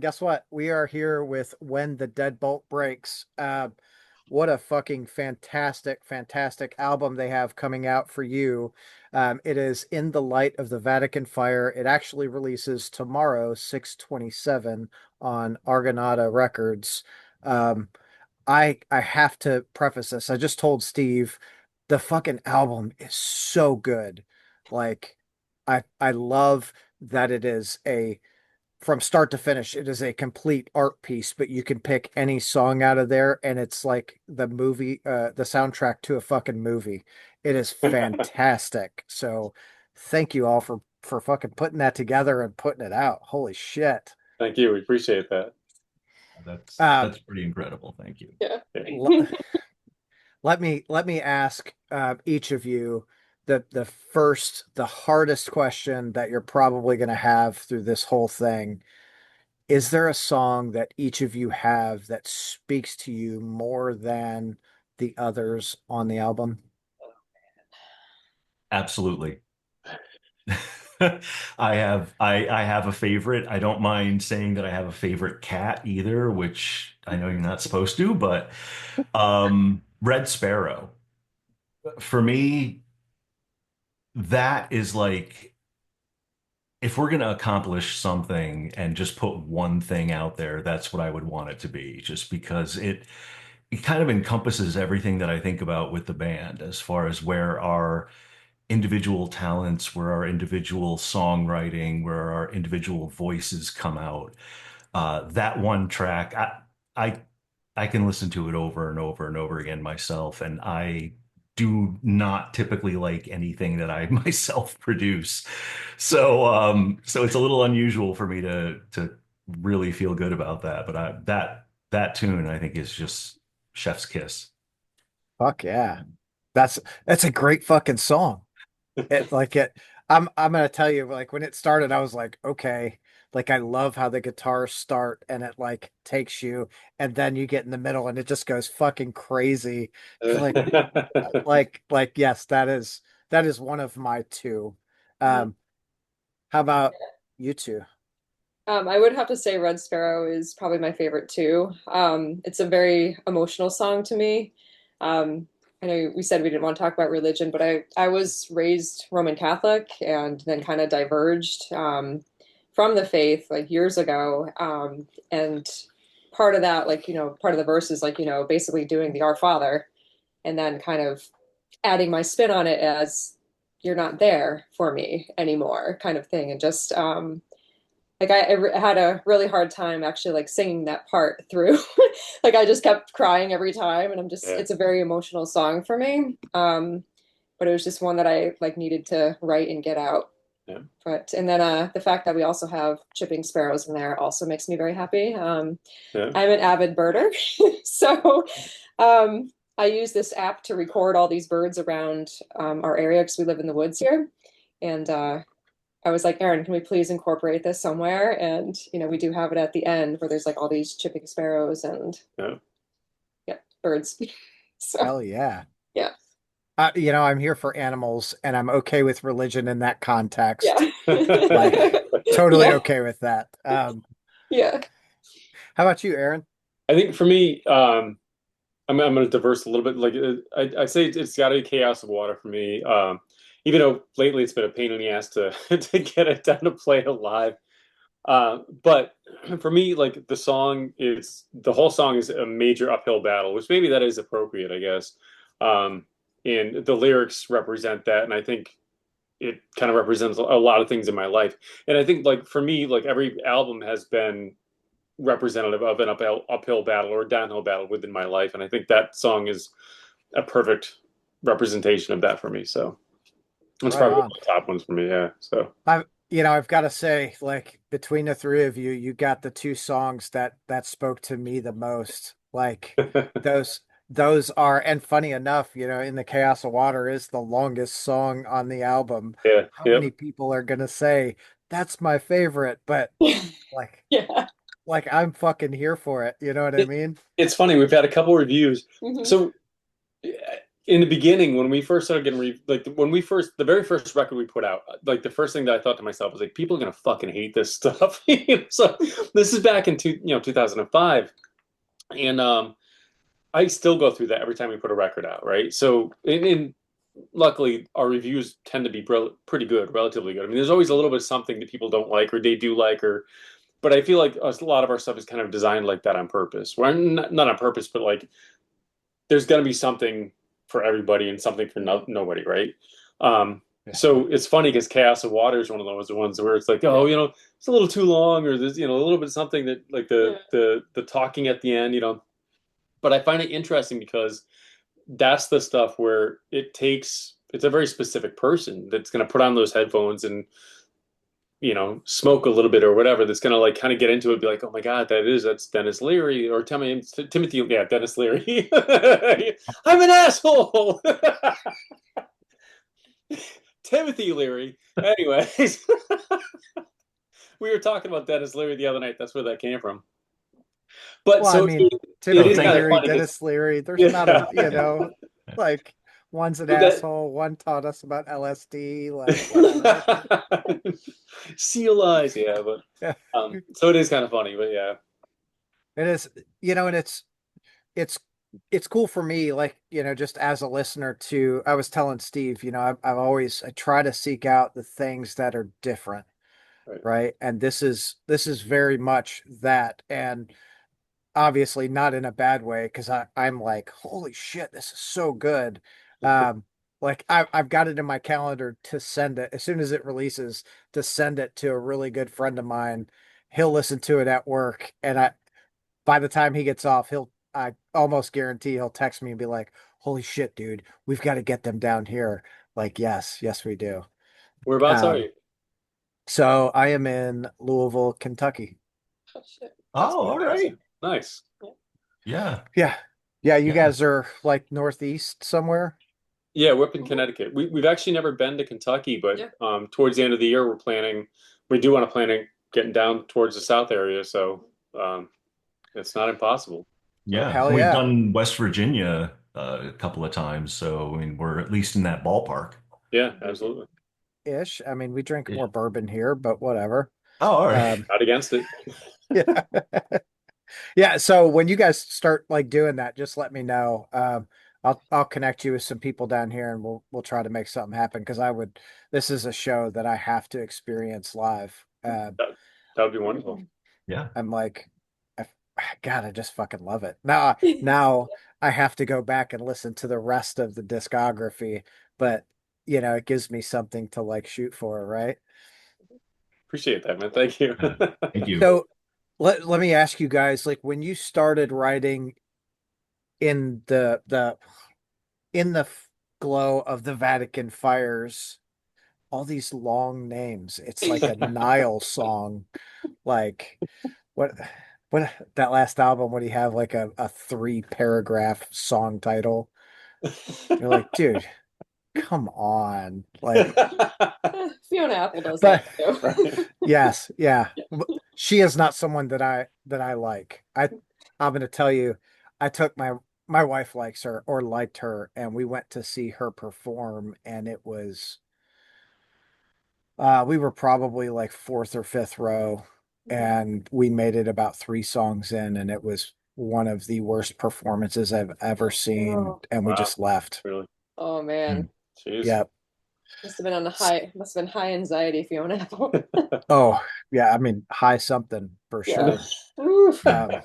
guess what? We are here with When the Deadbolt Breaks. What a fucking fantastic album they have coming out for you. It is In the Light of the Vatican Fire. It actually releases tomorrow, 6/27, on Argonauta Records. Um, I have to preface this. I just told Steve the fucking album is so good. Like I love that it is a from start to finish, it is a complete art piece, but you can pick any song out of there and it's like the soundtrack to a fucking movie. It is fantastic. So thank you all for fucking putting that together and putting it out. Holy shit. Thank you. We appreciate that. That's Um, that's pretty incredible. Thank you. Yeah. l- let me ask each of you the hardest question that you're probably going to have through this whole thing. Is there a song that each of you have that speaks to you more than the others on the album? Absolutely. I have a favorite. I don't mind saying that I have a favorite cat either, which I know you're not supposed to, but Red Sparrow. For me, that is like if we're going to accomplish something and just put one thing out there, that's what I would want it to be, just because it kind of encompasses everything that I think about with the band as far as where our individual talents, where our individual songwriting, where our individual voices come out. That one track, I I can listen to it over and over and over again myself, and I do not typically like anything that I myself produce. So it's a little unusual for me to really feel good about that. But that tune I think is just chef's kiss. Fuck yeah. That's that's a great fucking song. It like it I'm gonna tell you, like when it started, I was like, okay, like I love how the guitars start and it like takes you and then you get in the middle and it just goes fucking crazy. Like yes, that is one of my two. Mhm. Um, how about you two? I would have to say Red Sparrow is probably my favorite too. It's a very emotional song to me. I know we said we didn't want to talk about religion, but I was raised Roman Catholic and then kind of diverged from the faith like years ago. And part of that, like, part of the verse is like, basically doing the Our Father and then kind of adding my spin on it as you're not there for me anymore kind of thing. And just like I had a really hard time actually like singing that part through. Like I just kept crying every time, and Yeah. it's a very emotional song for me. But it was just one that I like needed to write and get out. Yeah. But and then the fact that we also have chipping sparrows in there also makes me very happy. Yeah. I'm an avid birder, so I use this app to record all these birds around our area because we live in the woods here, and I was like, Aaron, can we please incorporate this somewhere? And we do have it at the end where there's like all these chipping sparrows and Yeah. yeah, birds. So Hell yeah. yeah, I'm here for animals and I'm okay with religion in that context. yeah, Like totally yeah, okay with that. yeah. How about you, Aaron? I think for me, I'm going to diverse a little bit. Like I say, it's got to be Chaos of Water for me. Even though lately it's been a pain in the ass to to get it done to play it live. But for me, like the whole song is a major uphill battle, which maybe that is appropriate, I guess. Um, and the lyrics represent that, and I think it kind of represents a lot of things in my life. And I think like for me, like every album has been representative of an uphill battle or downhill battle within my life, and I think that song is a perfect representation of that for me. So it's Right probably one on. of the top ones for me. Yeah. So I've got to say, like between the three of you, you got the two songs that spoke to me the most. Like those those are, and funny enough, In the Chaos of Water is the longest song on the album. yeah. How Yep. many people are gonna say that's my favorite? But like Yeah. like I'm fucking here for it. You know what I It, mean? it's funny. We've had a couple reviews. Hmm. So in the beginning, when we first started getting the very first record we put out, like the first thing that I thought to myself was like, people are gonna fucking hate this stuff. So this is back in 2005, and I still go through that every time we put a record out, right? So in luckily our reviews tend to be pretty good, relatively good. I mean, there's always a little bit of something that people don't like or they do like, or but I feel like a lot of our stuff is kind of designed like that on purpose. Well, not on purpose, but like there's going to be something for everybody and something for nobody, right? So it's funny because Chaos of Water is one of those ones where it's like, oh, it's a little too long, or there's a little bit of something that like the talking at the end, But I find it interesting because that's the stuff where it's a very specific person that's going to put on those headphones and smoke a little bit or whatever, that's gonna like kind of get into it and be like, oh my God, that's Dennis Leary, or tell me Timothy, yeah, Dennis Leary. I'm an asshole. Timothy Leary. Anyways, we were talking about Dennis Leary the other night. That's where that came from. But Well, so I mean, it is Timothy kind of Leary, funny Dennis Leary, there's yeah. not like one's an But that asshole, one taught us about LSD, like whatever. seal eyes, yeah, but Yeah. so it is kind of funny, but yeah. It is, and it's it's cool for me, like, just as a listener to, I was telling Steve, I try to seek out the things that are different, Right. right? And this is very much that. And obviously not in a bad way, because I'm like, holy shit, this is so good. Like I've got it in my calendar to send it as soon as it releases, to send it to a really good friend of mine. He'll listen to it at work, and by the time he gets off, I almost guarantee he'll text me and be like, holy shit, dude, we've got to get them down here. Like, yes, we do. Whereabouts are Um, you? so I am in Louisville, Kentucky. Oh shit. That's Oh, all right. fantastic. Nice. Yeah. Yeah. Yeah, you Yeah. guys are like northeast somewhere. Yeah, we're up in Connecticut. We've actually never been to Kentucky, but Yeah. Towards the end of the year we do want to plan on getting down towards the south area, so it's not impossible. So Yeah. Hell We've yeah. done West Virginia a couple of times, so I mean we're at least in that ballpark. yeah, absolutely. Ish. I mean, we drink Yeah. more bourbon here, but whatever. Oh, all right. Um, Not against it. yeah. Yeah. So when you guys start like doing that, just let me know. I'll connect you with some people down here, and we'll try to make something happen, because this is a show that I have to experience live. That would be wonderful. Yeah. I'm like, I, God, I just fucking love it. Now I have to go back and listen to the rest of the discography, but it gives me something to like shoot for, right? Appreciate that, man. Thank you. Thank you. So let me ask you guys, like, when you started writing in the glow of the Vatican fires, all these long names, it's like a Nile song. Like, what what that last album, would he have like a 3 paragraph song title? You're like, dude, come on. Like, Fiona Apple does but that too. Right. yes, yeah. She is not someone that I like. I'm gonna tell you, I took my wife likes her, or liked her, and we went to see her perform, and it was we were probably like fourth or fifth row, and we made it about 3 songs in, and it was one of the worst performances I've ever seen, Oh, and we Wow, just left. really? oh man. Mm. Jeez. Yep. Must have been high anxiety, Fiona Apple. Oh, yeah, I mean, high something for Yeah. sure. Oof. Yeah.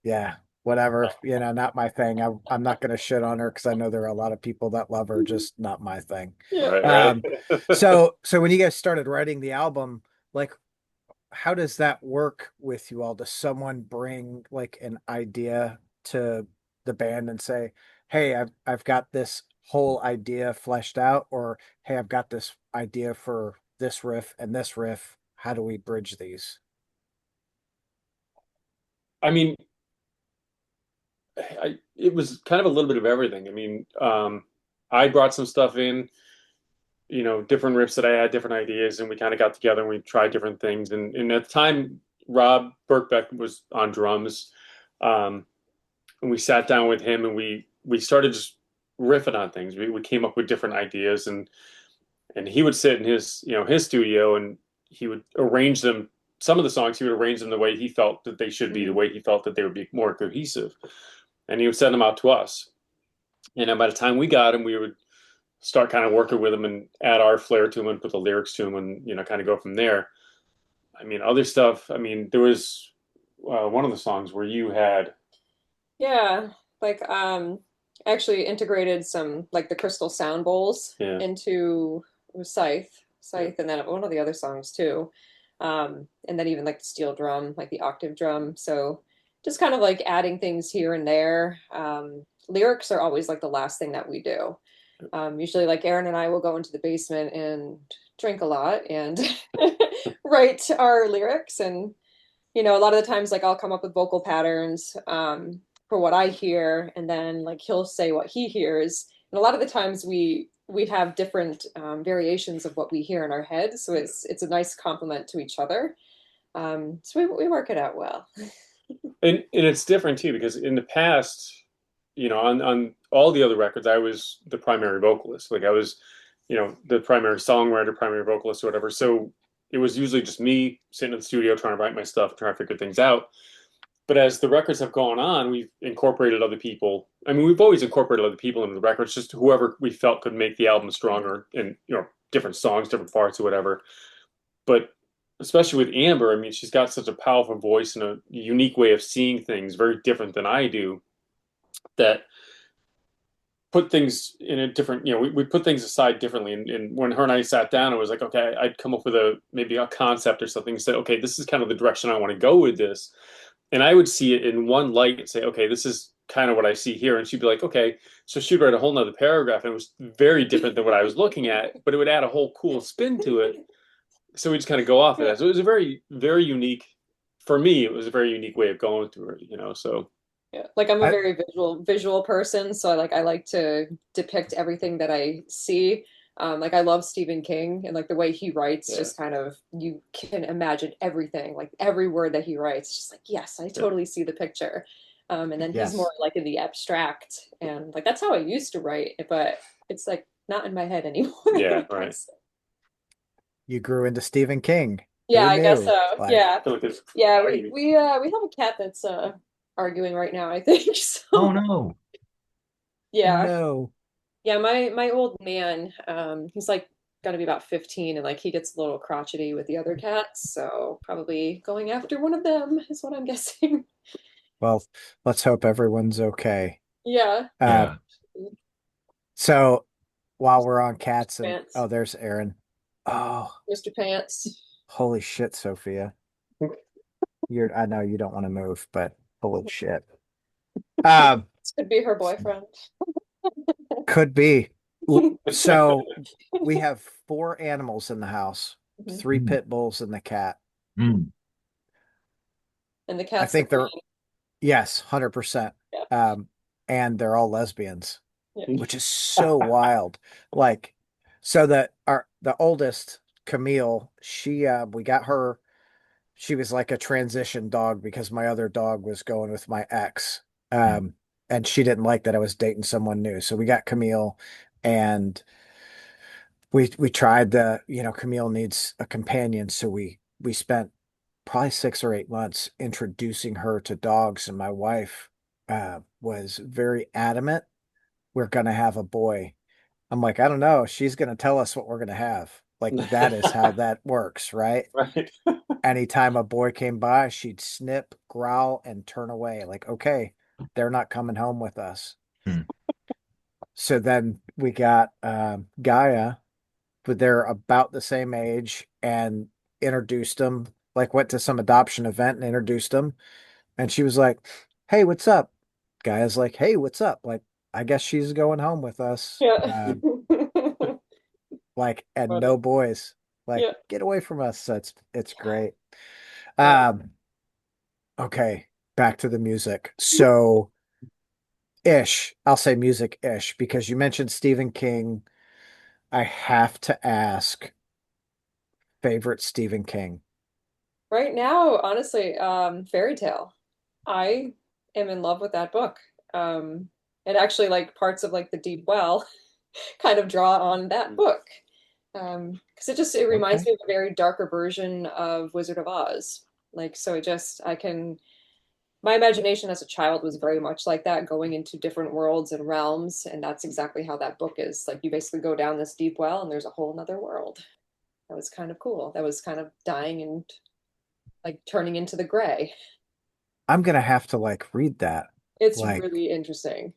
Yeah, whatever, not my thing. I'm not gonna shit on her, because I know there are a lot of people that love her, just not my thing. Yeah. Right, Um, right. so when you guys started writing the album, like, how does that work with you all? Does someone bring like an idea to the band and say, "Hey, I've got this whole idea fleshed out," or "Hey, I've got this idea for this riff and this riff. How do we bridge these?" I mean, it was kind of a little bit of everything. I mean, I brought some stuff in, different riffs that I had, different ideas, and we kind of got together and we tried different things. And at the time, Rob Birkbeck was on drums, and we sat down with him and we started just riffing on things. We came up with different ideas, and he would sit in his his studio, and he would arrange them. Some of the songs he would arrange them the way he felt that they should be, the way he felt that they would be more cohesive, and he would send them out to us. And then by the time we got him, we would start kind of working with him and add our flair to him and put the lyrics to him, and kind of go from there. I mean, other stuff. I mean, there was one of the songs where you had, Yeah, like actually integrated some like the crystal sound bowls yeah, into yeah, Scythe, and then one of the other songs too. And then even like the steel drum, like the octave drum. So just kind of like adding things here and there. Lyrics are always like the last thing that we do. Usually like Aaron and I will go into the basement and drink a lot and write our lyrics. And a lot of the times like I'll come up with vocal patterns for what I hear, and then like he'll say what he hears. And a lot of the times we have different variations of what we hear in our heads, so it's a nice complement to each other. So we work it out well. and it's different too because in the past, on all the other records, I was the primary vocalist. Like I was, the primary songwriter, primary vocalist, or whatever. So it was usually just me sitting in the studio trying to write my stuff, trying to figure things out. But as the records have gone on, we've incorporated other people. I mean, we've always incorporated other people into the records, just whoever we felt could make the album stronger, and different songs, different parts, or whatever. But especially with Amber, I mean, she's got such a powerful voice and a unique way of seeing things, very different than I do. That put things in a different, we put things aside differently. And when her and I sat down, it was like, okay, I'd come up with maybe a concept or something and say, okay, this is kind of the direction I want to go with this. And I would see it in one light and say, okay, this is kind of what I see here. And she'd be like, okay. So she'd write a whole nother paragraph, and it was very different than what I was looking at, but it would add a whole cool spin to it. So we just kind of go off of that. So it was a very, very unique, for me, it was a very unique way of going through it. So Yeah, like I'm a I very visual person, so I like to depict everything that I see. Like I love Stephen King, and like the way he writes, yeah, just kind of you can imagine everything, like every word that he writes, just like yes, I yeah, totally see the picture. And then he's more yes, like in the abstract, and like that's how I used to write, but it's like not in my head anymore, yeah, I right. guess. you grew into Stephen King. Yeah, Who I guess knew? so. Like, Yeah, I feel like it's yeah. We have a cat that's arguing right now, I think. Oh So no. yeah. no. Yeah, my old man, he's like gonna be about 15, and like he gets a little crotchety with the other cats, so probably going after one of them is what I'm guessing. Well, let's hope everyone's okay. Yeah, Uh, Yeah. so while we're on cats and Pants. oh, there's Aaron. Oh, Mr. Pants. holy shit, Sophia. I know you don't want to move, but holy shit. Um, This could be her boyfriend. could be. So we have four animals in the house, Mhm. three Mm, pit bulls and the cat. mm, And the I cat's the think they're, queen. yes, 100%. Yeah, And they're all lesbians, yeah. which is so wild. Like, so that the oldest, Camille, we got her, she was like a transition dog because my other dog was going with my ex. mm, Um, and she didn't like that I was dating someone new. So we got Camille, and we tried Camille needs a companion. So we spent probably 6 or 8 months introducing her to dogs, and my wife was very adamant we're gonna have a boy. I'm like, I don't know. She's gonna tell us what we're gonna have. Like that is how that works, right? right. Anytime a boy came by, she'd snip, growl, and turn away. Like, okay, they're not coming home with us. mm. So then we got Gaia, but they're about the same age, and introduced them. Like went to some adoption event and introduced them, and she was like, "Hey, what's up?" Gaia's like, "Hey, what's up?" Like, I guess she's going home with us. Yeah. Like, and Funny. no boys. Like, Yeah. get away from us. So it's great. Yeah. Um, okay, back to the music. So ish, I'll say music ish because you mentioned Stephen King. I have to ask, favorite Stephen King. Right now, honestly, Fairy Tale. I am in love with that book. Um, And actually, like parts of like the Deep Well kind of draw on that book. Because it reminds Okay. me of a very darker version of Wizard of Oz. Like, so it just, I can, my imagination as a child was very much like that, going into different worlds and realms. And that's exactly how that book is. Like, you basically go down this deep well and there's a whole nother world. That was kind of cool. That was kind of dying and like turning into the gray. I'm gonna have to like read that. It's Like really interesting.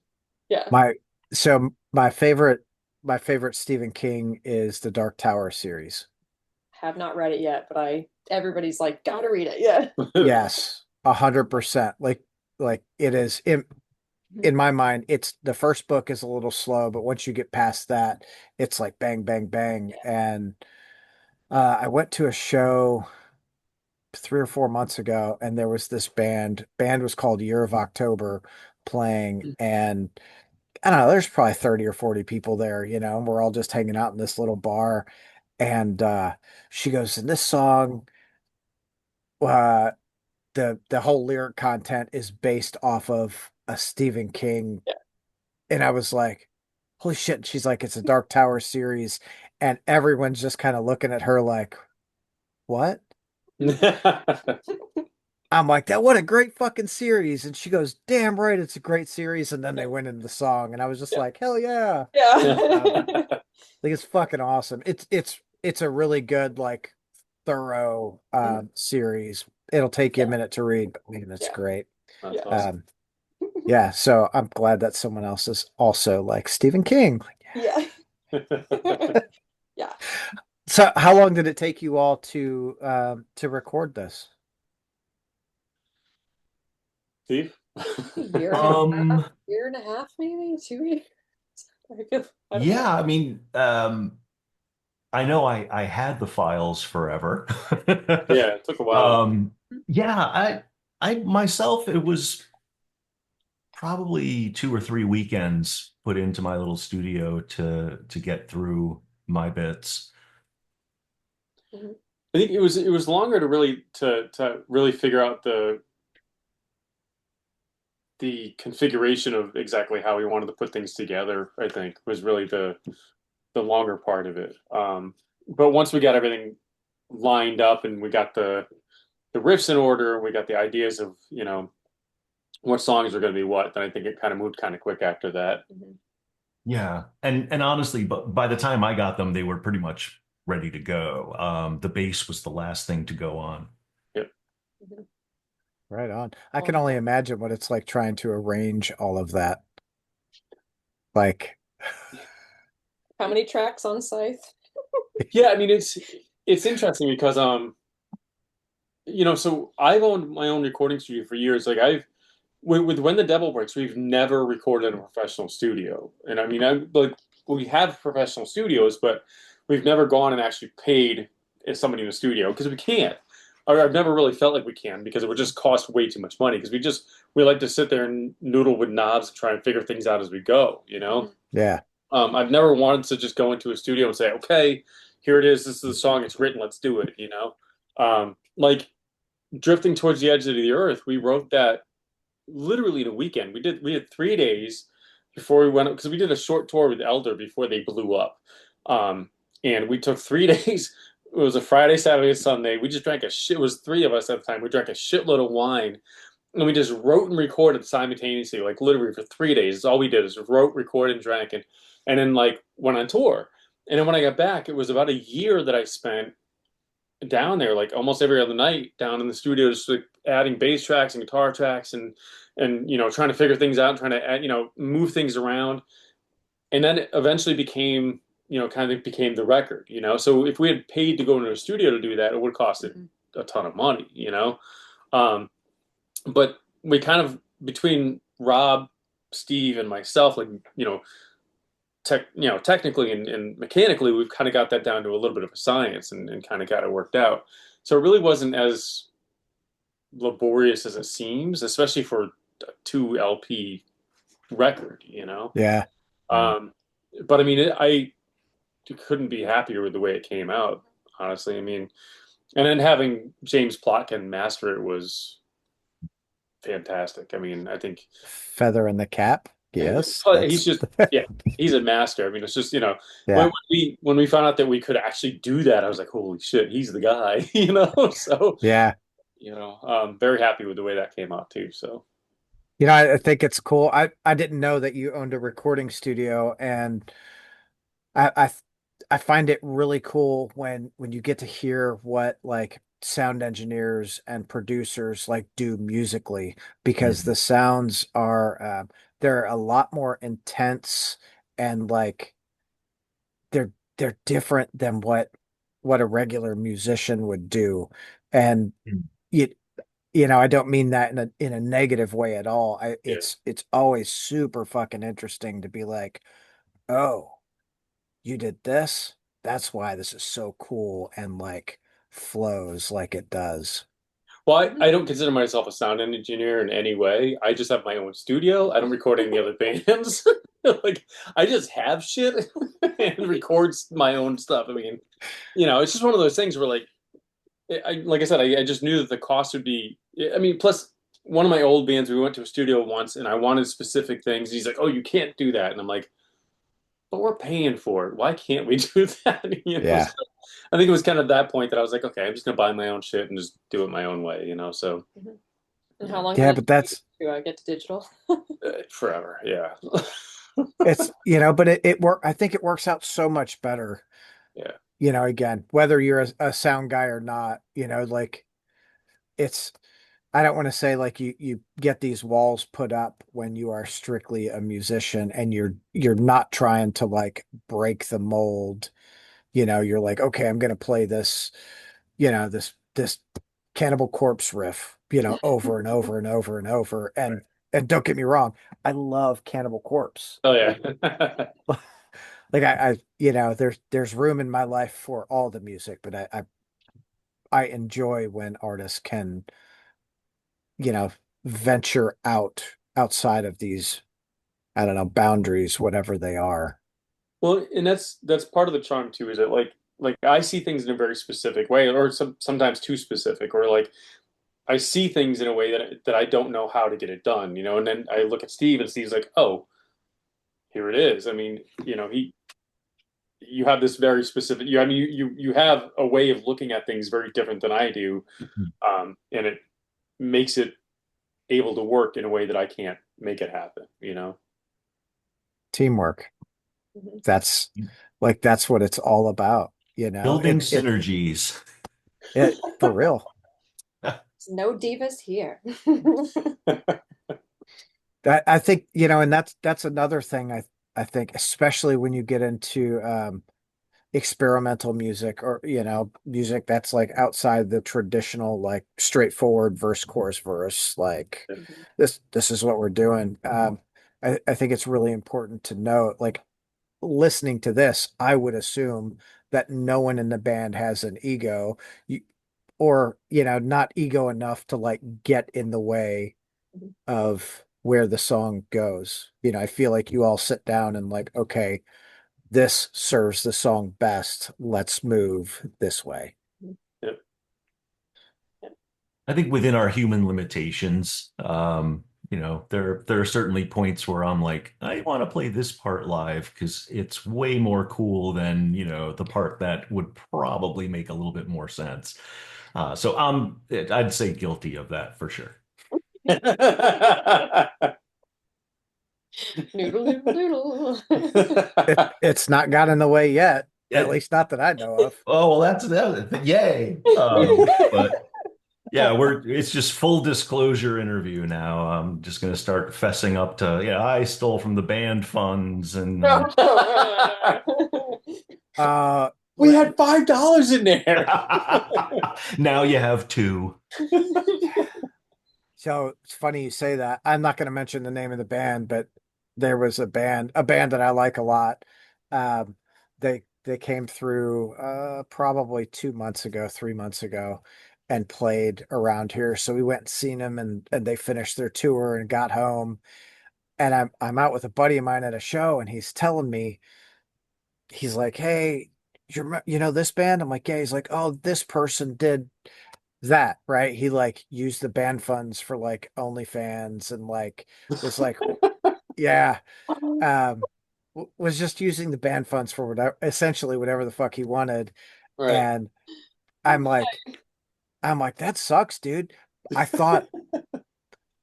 Yeah. my my favorite Stephen King is the Dark Tower series. Have not read it yet, but everybody's like, gotta read it. Yeah. Yes, 100%. Like it is in my mind, it's the first book is a little slow, but once you get past that, it's like bang, bang, bang. And I went to a show 3 or 4 months ago, and there was this band was called Year of October playing, and I don't know, there's probably 30 or 40 people there, and we're all just hanging out in this little bar. And she goes, in this song, uh, the whole lyric content is based off of a Stephen King. Yeah. And I was like, holy shit. And she's like, it's a Dark Tower series. And everyone's just kind of looking at her like, what? I'm like, that what a great fucking series. And she goes, damn right, it's a great series. And then they went into the song, and I was just Yeah. like, hell yeah. Yeah. Like it's fucking awesome. It's a really good, like thorough series. It'll take you a Yeah. minute to read, but man, it's Yeah. great. That's Yeah. awesome. Yeah, so I'm glad that someone else is also like Stephen King. Like, Yeah. yeah. Yeah. So how long did it take you all to record this? Steve? Year and a half, maybe 2 years. I don't know. Yeah, I mean, I know I had the files forever. Yeah, it took a while. Um, yeah, I myself, it was probably 2 or 3 weekends put into my little studio to get through my bits. Mhm. I think it was longer to really figure out the configuration of exactly how we wanted to put things together. I think was really the longer part of it. But once we got everything lined up and we got the riffs in order and we got the ideas of what songs are going to be what, then I think it kind of moved kind of quick after that. Mhm. Yeah, and honestly, but by the time I got them, they were pretty much ready to go. The bass was the last thing to go on. Yep. Mhm. Right on. I can Oh, only imagine what it's like trying to arrange all of that. Like, how many tracks on Scythe? Yeah, I mean it's interesting because so I've owned my own recording studio for years. Like I've with when the devil breaks, we've never recorded in a professional studio. And I mean, I like we have professional studios, but we've never gone and actually paid somebody in a studio because we can't. Or I've never really felt like we can because it would just cost way too much money because we like to sit there and noodle with knobs and try and figure things out as we go. yeah. I've never wanted to just go into a studio and say, okay, here it is. This is the song. It's written. Let's do it. Like drifting towards the edge of the earth. We wrote that literally in a weekend. We had 3 days before we went because we did a short tour with Elder before they blew up. And we took 3 days. It was a Friday, Saturday, and Sunday. We just drank a shit. It was three of us at the time. We drank a shitload of wine, and we just wrote and recorded simultaneously, like literally for 3 days. All we did is wrote, recorded, and drank, and then like went on tour. And then when I got back, it was about a year that I spent down there, like almost every other night, down in the studio, just like adding bass tracks and guitar tracks, and trying to figure things out, and trying to add, move things around, and then it eventually became kind of became the record. So if we had paid to go into a studio to do that, it would have costed Mhm. a ton of money. Um, but we kind of between Rob, Steve, and myself, like technically and mechanically, we've kind of got that down to a little bit of a science and kind of got it worked out. So it really wasn't as laborious as it seems, especially for a 2 LP record. Yeah. Um, but I mean, I couldn't be happier with the way it came out, honestly. I mean, and then having James Plotkin master it was fantastic. I mean, I think Feather in the cap. Yes, But he's that's just, yeah, he's a master. I mean, it's just, when yeah. we found out that we could actually do that, I was like, holy shit, he's the guy, So, Yeah. very happy with the way that came out too. So, I think it's cool. I didn't know that you owned a recording studio, and I I find it really cool when you get to hear what like sound engineers and producers like do musically, because Mhm. the sounds are they're a lot more intense, and like they're different than what a regular musician would do. And you I don't mean that in a negative way at all. yeah. It's always super fucking interesting to be like, oh, you did this? That's why this is so cool and like flows like it does. Well, I don't consider myself a sound engineer in any way. I just have my own studio. I don't record any other bands. Like, I just have shit and records my own stuff. I mean, it's just one of those things where, like I said, I just knew that the cost would be. I mean, plus one of my old bands, we went to a studio once, and I wanted specific things. He's like, "Oh, you can't do that," and I'm like, "But we're paying for it. Why can't we do that?" So Yeah. I think it was kind of that point that I was like, "Okay, I'm just gonna buy my own shit and just do it my own way," So Mhm. And how long did Yeah, it but take that's you to get to digital? forever, yeah, it's but it work I think it works out so much better, yeah, again, whether you're a sound guy or not, like it's I don't want to say like you get these walls put up when you are strictly a musician and you're not trying to like break the mold. You're like, okay, I'm gonna play this, this Cannibal Corpse riff, over and over and over and over. right. And don't get me wrong, I love Cannibal Corpse. Oh yeah, Like there's room in my life for all the music, but I enjoy when artists can, you know, venture outside of these, I don't know, boundaries, whatever they are. well, and that's part of the charm too. Is that like I see things in a very specific way, or sometimes too specific, or like I see things in a way that I don't know how to get it done, and then I look at Steve and Steve's like, oh, here it is. I mean, you have this very specific, I mean, you have a way of looking at things very different than I do. And it makes it able to work in a way that I can't make it happen. Teamwork. Mhm. That's that's what it's all about, Building synergies. it for real. There's no divas here. I think, and that's another thing I think, especially when you get into experimental music, or music that's like outside the traditional like straightforward verse chorus verse, like Mhm. this is what we're doing. I think it's really important to note, like, listening to this, I would assume that no one in the band has an ego, you, or not ego enough to like get in the way Mhm. of where the song goes. I feel like you all sit down and like, okay, this serves the song best. Let's move this way. Yep. I think within our human limitations, there are certainly points where I'm like, I want to play this part live because it's way more cool than, the part that would probably make a little bit more sense. So I'd say guilty of that for sure. Noodle doodle doodle. It's not got in the way yet, at Yeah. least not that I know of. Oh, well, that's yay. But yeah, it's just full disclosure interview now. I'm just gonna start fessing up to, yeah, I stole from the band funds and Uh, We had $5 in there. now you have two. so it's funny you say that. I'm not going to mention the name of the band, but there was a band that I like a lot. Um, they came through probably 2 months ago, 3 months ago, and played around here. So we went and seen them, and they finished their tour and got home. And I'm out with a buddy of mine at a show, and he's telling me, he's like, "Hey, this band?" I'm like, "Yeah." He's like, "Oh, this person did that, right?" He like used the band funds for like OnlyFans, and like was like Yeah. Um, was just using the band funds for whatever, essentially whatever the fuck he wanted. Right. And I'm like, that sucks, dude. I thought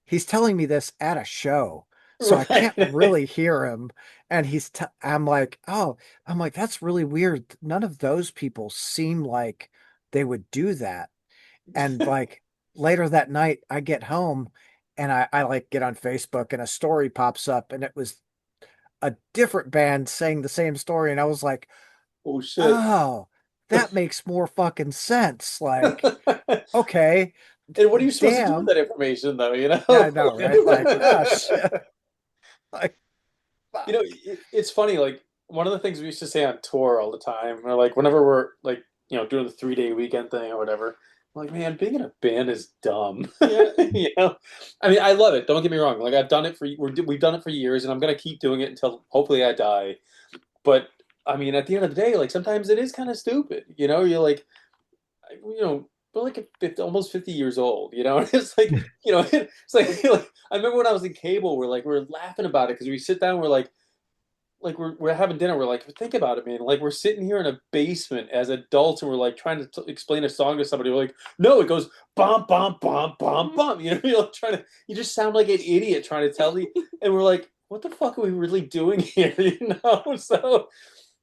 he's telling me this at a show, so I can't Right. really hear him. And I'm like, oh, I'm like, that's really weird. None of those people seem like they would do that. And like later that night, I get home and I like get on Facebook and a story pops up and it was a different band saying the same story. And I was like, Oh shit. oh, that makes more fucking sense. Like, okay, And what are you supposed to do with damn. that information, though? Yeah, I know, right? Like, oh shit. Like, You fuck. know, it's funny. Like one of the things we used to say on tour all the time, or like whenever we're like, doing the 3-day weekend thing or whatever. I'm like, man, being in a band is dumb. You know, I mean, I love it. Don't get me wrong. Like I've done it we've done it for years, and I'm gonna keep doing it until hopefully I die. But I mean, at the end of the day, like sometimes it is kind of stupid. You're like, we're like almost 50 years old, and it's like, it's like I remember when I was in cable, we're laughing about it because we sit down, we're having dinner, we're like, think about it, man, like we're sitting here in a basement as adults and we're like trying to explain a song to somebody. We're like, no, it goes bum bum bum bum bum. You're like trying to, you just sound like an idiot trying to tell me, and we're like, what the fuck are we really doing here? So,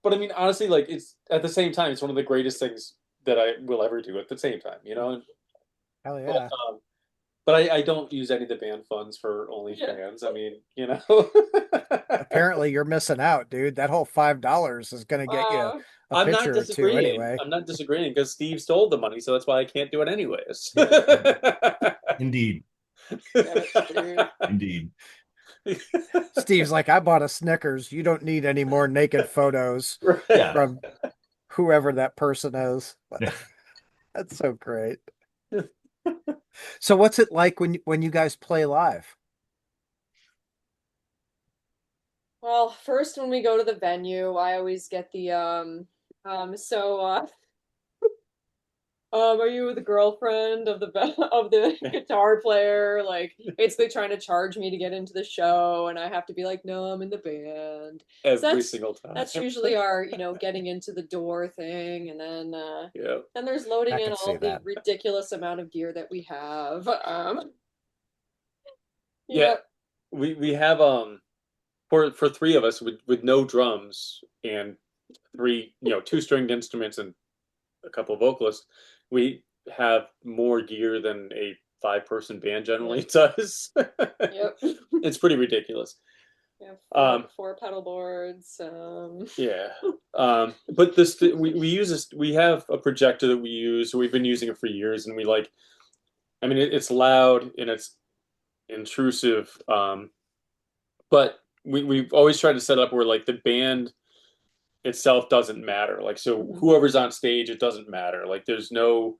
but I mean, honestly, like it's at the same time, it's one of the greatest things that I will ever do at the same time. Hell But yeah. I don't use any of the band funds for OnlyFans. I mean, Apparently you're missing out, dude. That whole $5 is gonna get you Uh, a I'm not picture or two disagreeing. anyway. I'm not disagreeing because Steve stole the money, so that's why I can't do it anyways. Yeah, indeed, yeah, that's true. indeed. Steve's like, I bought a Snickers. You don't need any more naked photos Right. Yeah. from whoever that person is. Yeah. That's so great. So what's it like when you guys play live? Well, first when we go to the venue, I always get the so are you the girlfriend of of the guitar player? Like basically trying to charge me to get into the show, and I have to be like, no, I'm in the band. So Every single time. that's usually our, getting into the door thing, and Yeah. then there's loading I in can all see of the that. ridiculous amount of gear that we have. Yeah. Yeah. We have for three of us with no drums and three, two stringed instruments and a couple of vocalists, we have more gear than a 5-person band generally does. Yep. It's pretty ridiculous. Yeah, Um, four pedal boards. yeah. But this we use this. We have a projector that we use. We've been using it for years, and we like. I mean, it's loud and it's intrusive. But we've always tried to set up where like the band itself doesn't matter. Like so, Mhm. whoever's on stage, it doesn't matter. Like there's no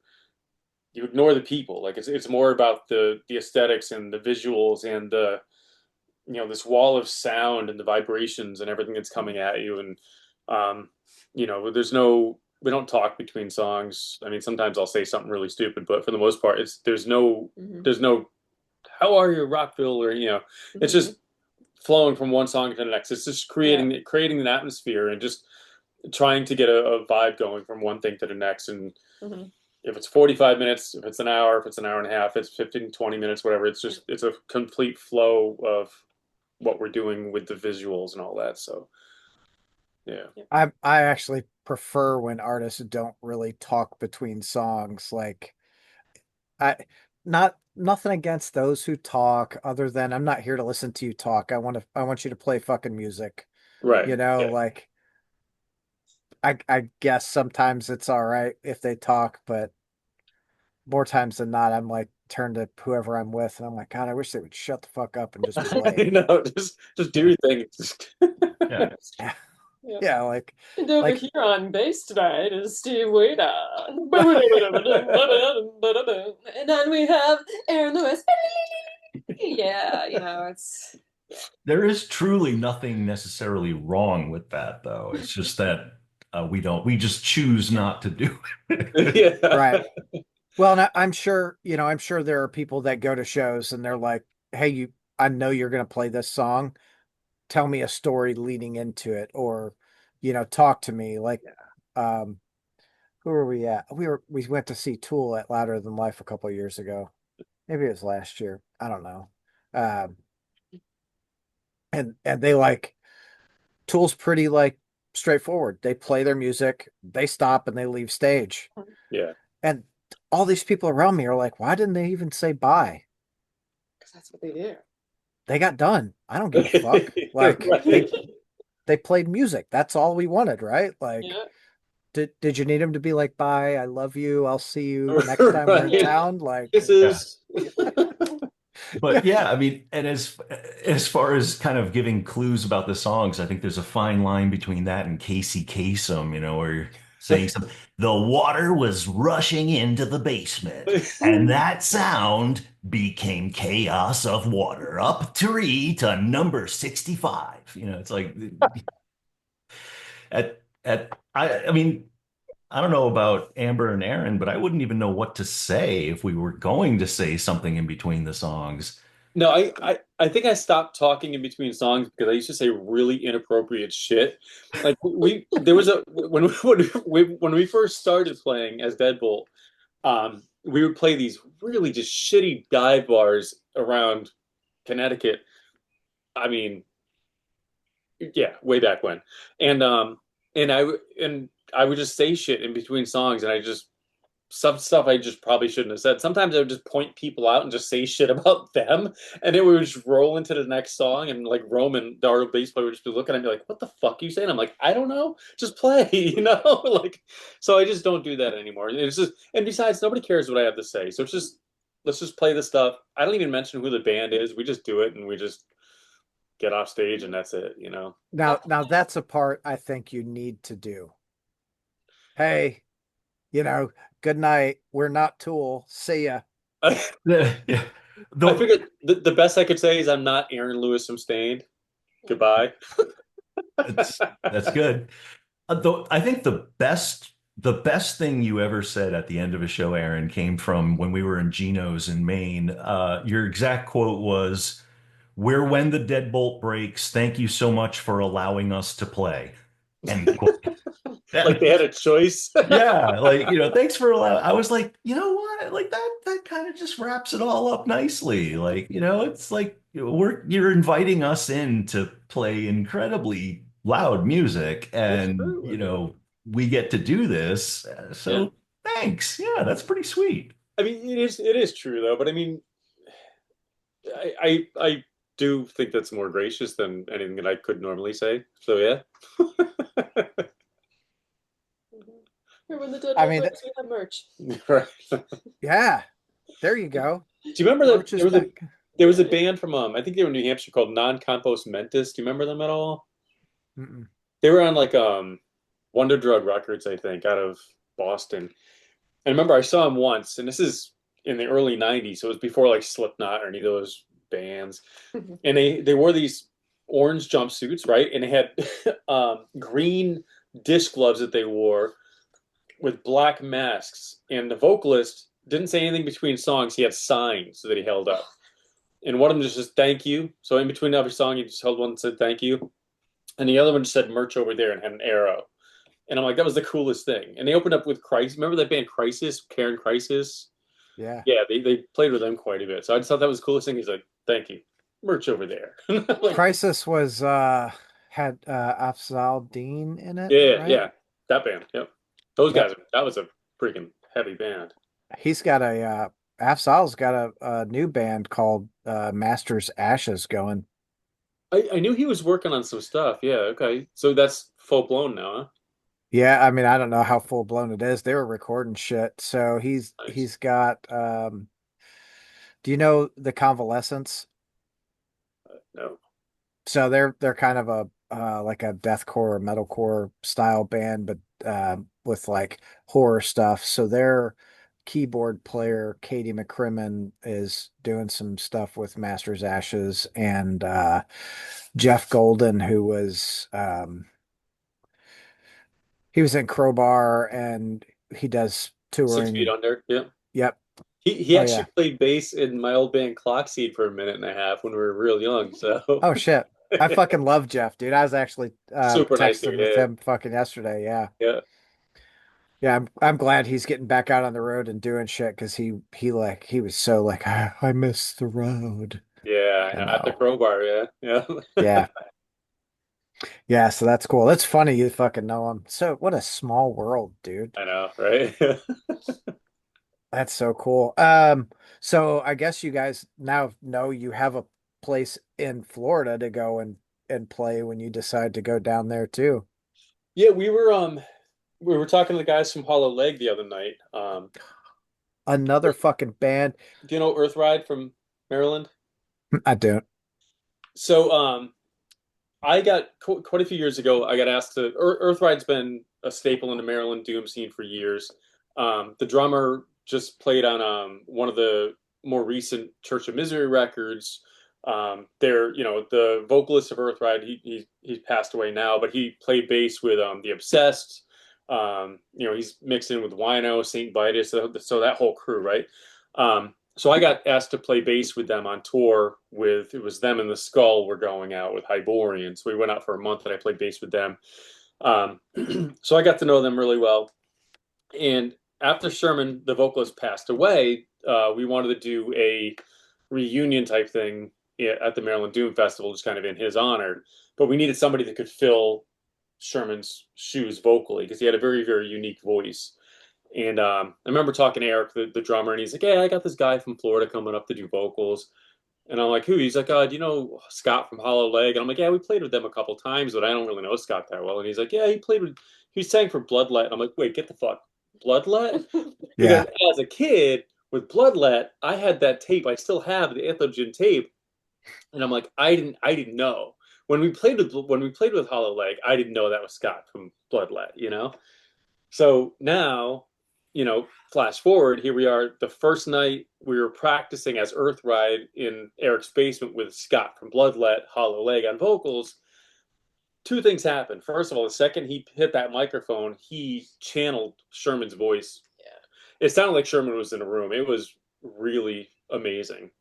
you ignore the people. Like it's more about the aesthetics and the visuals and the this wall of sound and the vibrations and everything that's coming at you. And there's no we don't talk between songs. I mean, sometimes I'll say something really stupid, but for the most part, it's Mhm. there's no how are you, Rockville, or it's Mhm. just flowing from one song to the next. It's just Yeah. creating an atmosphere and just trying to get a vibe going from one thing to the next. And Mhm. if it's 45 minutes, if it's an hour, if it's an hour and a half, it's 15, 20 minutes, whatever. Yep. It's a complete flow of what we're doing with the visuals and all that. So yeah. Yep. I actually prefer when artists don't really talk between songs. Like I not nothing against those who talk other than I'm not here to listen to you talk. I want you to play fucking music. Right. You know, Yeah. like I guess sometimes it's all right if they talk, but more times than not, I'm like turn to whoever I'm with and I'm like, God, I wish they would shut the fuck up and just play. Just do your thing. Yeah. Yep. Yeah, like And over like here on bass tonight is Steve Wader. And then we have Aaron Lewis. Yeah, it's yeah. There is truly nothing necessarily wrong with that, though. It's just that we just choose not to do it. right. Yeah. Well, and I'm sure there are people that go to shows and they're like, "Hey, I know you're going to play this song. tell me a story leading into it, or talk to me. Like, um, who were we at? We went to see Tool at Louder Than Life a couple of years ago. Maybe it was last year. I don't know. Um, and they like Tool's pretty like straightforward. They play their music, they stop, and they leave stage. Yeah. And all these people around me are like, why didn't they even say bye? Because that's what they do. They got done. I don't give a fuck. Like Right. they played music. That's all we wanted, right? Like, Yeah. did you need him to be like, bye, I love you, I'll see you next time we're in Right. town? Like, Yeah. Kisses. But yeah, I mean, and as far as kind of giving clues about the songs, I think there's a fine line between that and Casey Kasem, where you're saying something. The water was rushing into the basement, and that sound became chaos of water up three to number 65. It's like I mean, I don't know about Amber and Aaron, but I wouldn't even know what to say if we were going to say something in between the songs. No, I think I stopped talking in between songs because I used to say really inappropriate shit. Like we there was a when we first started playing as Deadbolt, we would play these really just shitty dive bars around Connecticut. I mean, yeah, way back when. And and I would just say shit in between songs, and I just some stuff I just probably shouldn't have said. Sometimes I would just point people out and just say shit about them, and then we would just roll into the next song, and like Roman, the our bass player, would just be looking at me like, "What the fuck are you saying?" I'm like, "I don't know, just play," like. So I just don't do that anymore. It's just, and besides, nobody cares what I have to say, so it's just let's just play the stuff. I don't even mention who the band is. We just do it, and we just get off stage, and that's it. now that's a part I think you need to do. Hey, you know, good night. We're not Tool. See ya. Yeah. I Though figured the best I could say is I'm not Aaron Lewis from Stained. Goodbye. that's good. Though I think the best thing you ever said at the end of a show, Aaron, came from when we were in Geno's in Maine. Your exact quote was, "We're when the deadbolt breaks. Thank you so much for allowing us to play." End quote. Like they had a choice. Yeah, like, thanks for allowing. I was like, you know what? Like that kind of just wraps it all up nicely. Like, it's like you're inviting us in to play incredibly loud music, That's and true. we get to do this. Yeah. So thanks. Yeah, that's pretty sweet. I mean, it is true though, but I mean, I do think that's more gracious than anything that I could normally say. So yeah. Or when the I Deadbolt mean, breaks, we have merch. Right. yeah, there you go. Do you remember that Merch is back. there was a band from I think they were in New Hampshire called Non Compos Mentis. Do you remember them at all? Mm-mm. They were on like Wonder Drug Records, I think, out of Boston. And remember, I saw them once, and this is in the early '90s, so it was before like Slipknot or any of those bands. And they wore these orange jumpsuits, right? And they had green disc gloves that they wore with black masks. And the vocalist didn't say anything between songs. He had signs that he held up. And one of them just says thank you. So in between every song, he just held one that said thank you. And the other one just said merch over there and had an arrow. And I'm like, that was the coolest thing. And they opened up with Crisis. Remember that band Crisis, Karen Crisis? Yeah. Yeah, they played with them quite a bit. So I just thought that was the coolest thing. He's like, thank you. Merch over there. Like, Crisis was had Afzal Dean in it, yeah, right? yeah. That band. Yep. Those Yep. guys, that was a freaking heavy band. He's got Afzal's got a new band called Masters Ashes going. I knew he was working on some stuff. Yeah, okay. So that's full blown now, huh? Yeah, I mean, I don't know how full blown it is. They were recording shit. So Nice. he's got do you know the Convalescence? No. So they're kind of a like a deathcore or metalcore style band, but with like horror stuff. So their keyboard player Katie McCrimmon is doing some stuff with Masters Ashes, and Jeff Golden, who was he was in Crowbar, and he does 6 feet touring. under. Yeah. Yep. He Oh yeah. actually played bass in my old band Clockseed for a minute and a half when we were real young. So Oh shit. I fucking love Jeff, dude. I was actually Super nice texting dude. with Yeah, him fucking yesterday. Yeah. yeah, Yeah, I'm glad he's getting back out on the road and doing shit because he was so like I miss the road, yeah. you At the know. Crowbar, yeah, yeah. Yeah. Yeah, so that's cool. It's funny you fucking know him. So what a small world, dude. I know, right? That's so cool. So I guess you guys now know you have a place in Florida to go and play when you decide to go down there too. Yeah, we were talking to the guys from Hollow Leg the other night. Another fucking band. Do you know Earthride from Maryland? I don't. So I got quite a few years ago. I got asked to. Earthride's been a staple in the Maryland doom scene for years. The drummer just played on one of the more recent Church of Misery records. They're the vocalist of Earthride. He's passed away now, but he played bass with the Obsessed. He's mixed in with Wino, Saint Vitus, so that whole crew, right? So I got asked to play bass with them on tour with it was them and the Skull were going out with Hyborian. So we went out for a month and I played bass with them. Um, so I got to know them really well. And after Sherman, the vocalist, passed away, we wanted to do a reunion type thing at the Maryland Doom Festival, just kind of in his honor. But we needed somebody that could fill Sherman's shoes vocally because he had a very, very unique voice. And I remember talking to Eric, the drummer, and he's like, "Hey, I got this guy from Florida coming up to do vocals." And I'm like, "Who?" He's like, "Do you know Scott from Hollow Leg?" And I'm like, "Yeah, we played with them a couple times, but I don't really know Scott that well." And he's like, "Yeah, he sang for Bloodlet." And I'm like, "Wait, get the fuck, Bloodlet?" Because Yeah. as a kid with Bloodlet, I had that tape. I still have the Anthologen tape, and I'm like, I didn't know when we played with Hollow Leg, I didn't know that was Scott from Bloodlet, you know. So now, flash forward, here we are. The first night we were practicing as Earthride in Eric's basement with Scott from Bloodlet, Hollow Leg on vocals. Two things happened. First of all, the second he hit that microphone, he channeled Sherman's voice. Yeah. It sounded like Sherman was in a room. It was really amazing.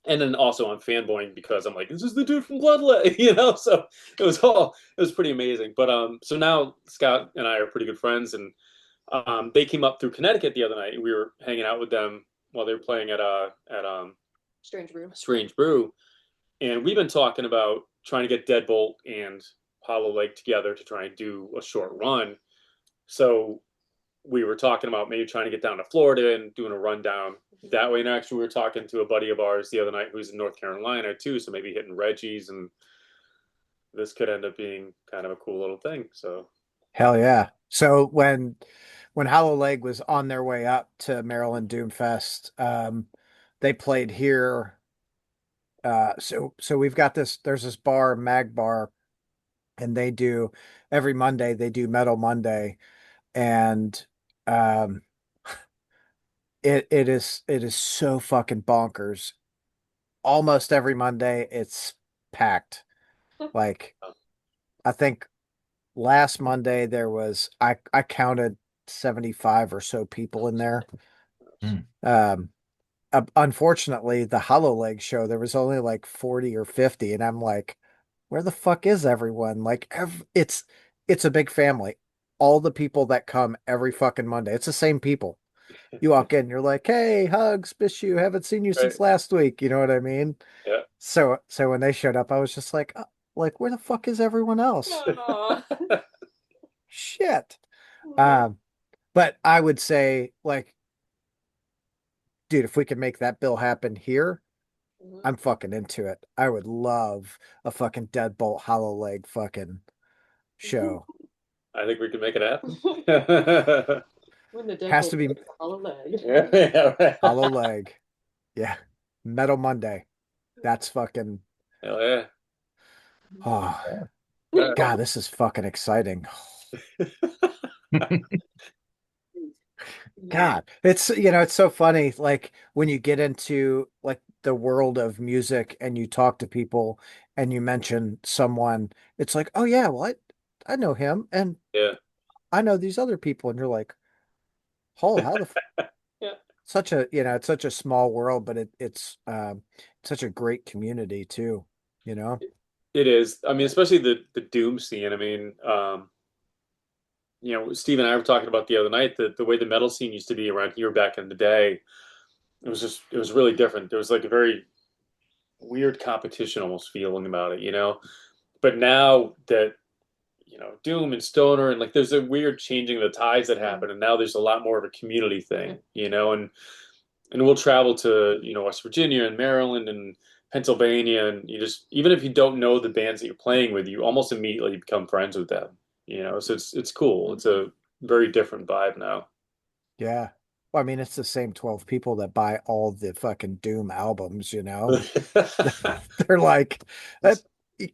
And then also I'm fanboying because I'm like, this is the dude from Bloodlet, So it was pretty amazing. But so now Scott and I are pretty good friends, and they came up through Connecticut the other night. We were hanging out with them while they were playing at Strange Brew. Strange Brew, and we've been talking about trying to get Deadbolt and Hollow Lake together to try and do a short run. So we were talking about maybe trying to get down to Florida and doing a rundown that way. And actually, we were talking to a buddy of ours the other night who's in North Carolina too. So maybe hitting Reggie's, and this could end up being kind of a cool little thing. So Hell yeah. So when Hollow Leg was on their way up to Maryland Doomfest, they played here. So we've got there's this bar, Mag Bar, and they do every Monday they do Metal Monday, and um it is so fucking bonkers. Almost every Monday it's packed. Like I think last Monday there was I counted 75 or so people in there. Mm. Um Unfortunately the Hollow Leg show there was only like 40 or 50 and I'm like where the fuck is everyone? Like it's a big family. All the people that come every fucking Monday. It's the same people. You walk in, you're like, "Hey, hugs, miss you. Haven't seen you right, since last week." You know what I mean? yeah. So when they showed up, I was just like where the fuck is everyone else? Aw. Shit. Um, but I would say, like, dude, if we could make that bill happen here, I'm fucking into it. I would love a fucking Deadbolt Hollow Leg fucking show. I think we can make it happen. When the Has Deadbolt to be breaks the hollow leg. Yeah, Hollow right. Leg. Yeah. Metal Monday. That's fucking Hell yeah. oh Right. God, this is fucking exciting. God, it's so funny. Like when you get into like the world of music and you talk to people and you mention someone, it's like, oh yeah, well I know him and Yeah. I know these other people, and you're like, oh, Yeah. such a it's such a small world, but it's such a great community too, you know? It is. I mean, especially the doom scene. I mean, Steve and I were talking about the other night that the way the metal scene used to be around here back in the day, it was really different. There was like a very weird competition almost feeling about it, you know. But now that doom and stoner and like there's a weird changing of the tides that happen, and now there's a lot more of a community thing, and we'll travel to West Virginia and Maryland and Pennsylvania, and you just even if you don't know the bands that you're playing with, you almost immediately become friends with them, so it's cool. It's a very different vibe now. Yeah. Well, I mean, it's the same 12 people that buy all the fucking Doom albums, you know? They're like, that, I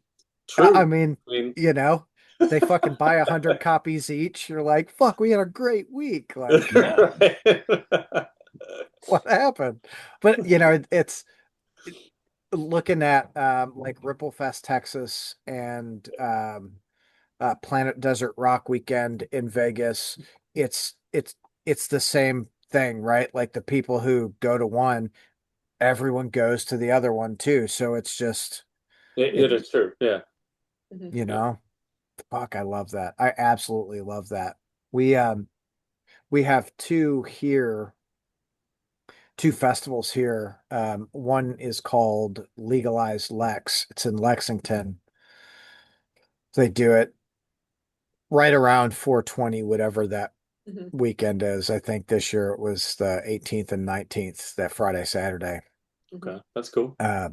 True. mean, I mean, you know, they fucking buy 100 copies each. You're like, fuck, we had a great week. Like, Yeah. what happened? But, it's looking at like Ripple Fest, Texas, and Planet Desert Rock Weekend in Vegas. It's it's it's the same thing, right? Like the people who go to one, everyone goes to the other one too. So it's just it it, is true. Yeah. Mhm. you Yeah. know, fuck, I love that. I absolutely love that. We um we have two festivals here. One is called Legalized Lex. It's in Lexington. They do it right around 420, whatever that Mhm. weekend is. I think this year it was the 18th and 19th, that Friday, Saturday. Mhm. Okay, that's cool. Uh,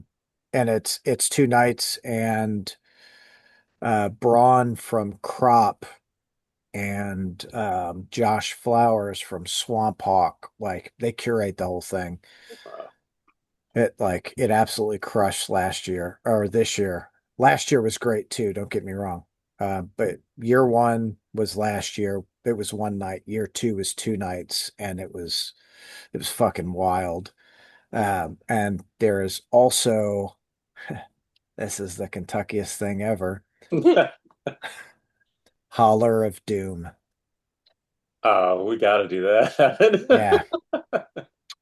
and it's 2 nights, and Braun from Crop and Josh Flowers from Swamp Hawk, like they curate the whole thing. Wow. It absolutely crushed last year or this year. Last year was great too, don't get me wrong. But year one was last year. It was one night. Year two was 2 nights, and it was fucking wild. And there is also this is the Kentuckiest thing ever. Holler of Doom. Oh, we got to do that.